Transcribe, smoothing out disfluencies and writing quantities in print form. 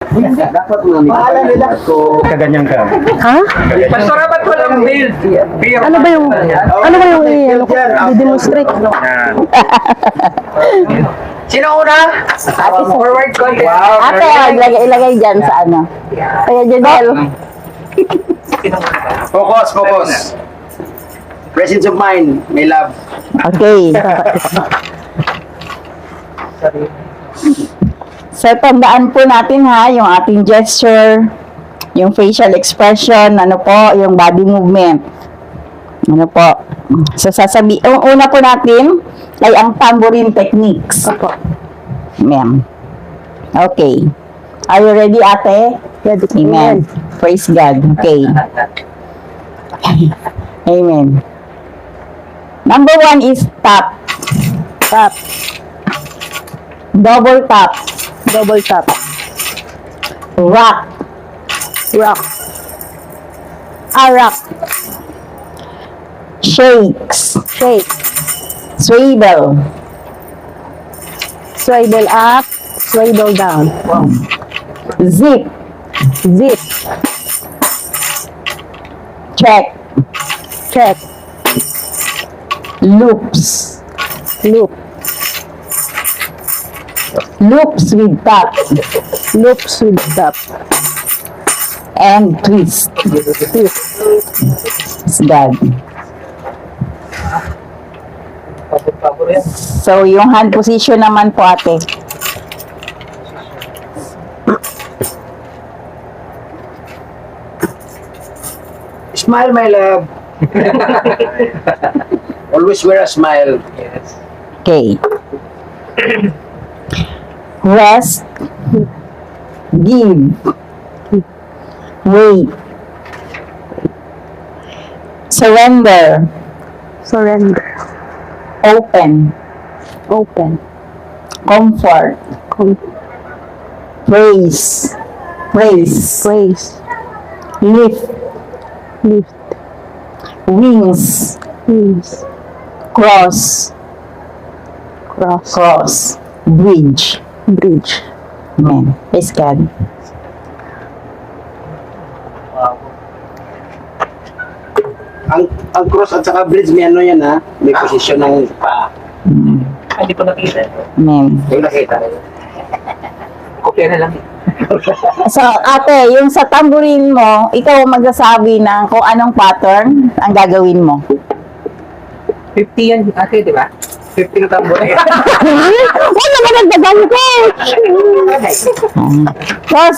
Dapat mahala nila ko. Kaganyan ka. Ha? Pastora, ba't walang build? Ano ba yung i-demonstrate? Yan. Sino una? Forward content. Wow. Ate, ilagay dyan sa ano. Kaya Janelle. Focus. Presence of mind, my love. Okay. So, tandaan po natin ha, yung ating gesture, yung facial expression, ano po, yung body movement. Ano po. So, una po natin ay ang tambourine techniques. Opo. Ma'am. Okay. Are you ready, ate? Ready. Amen. Praise God. Okay. Amen. Number 1 is tap. Tap. Double tap. Double tap. Rock. Rock. Rock. Shakes. Shake. Swivel. Swivel up. Swivel down. Zip. Zip. Check. Check. Loops. Loop. Loops with tap. Loops with tap. And twist. Twist. It's God. So, yung hand position naman po, ate. Smile, my love. Always wear a smile. Yes. Okay. Rest. Give. Wait. Surrender. Surrender. Open. Open. Comfort. Praise. Praise. Praise. Lift. Lift. Wings. Wings. Cross. Cross. Cross. Bridge. Bridge. Amen. Praise God. Ang cross at saka bridge, may ano yan ha? May posisyon ng paa. Hindi ko nakita. Amen. Yung nakita. Kopya na lang. So, ate, yung sa tambourine mo, ikaw ang magsasabi ng kung anong pattern ang gagawin mo. 50 yan ate, di ba? 50 na tambor. Huwag naman nagdagan ko! First,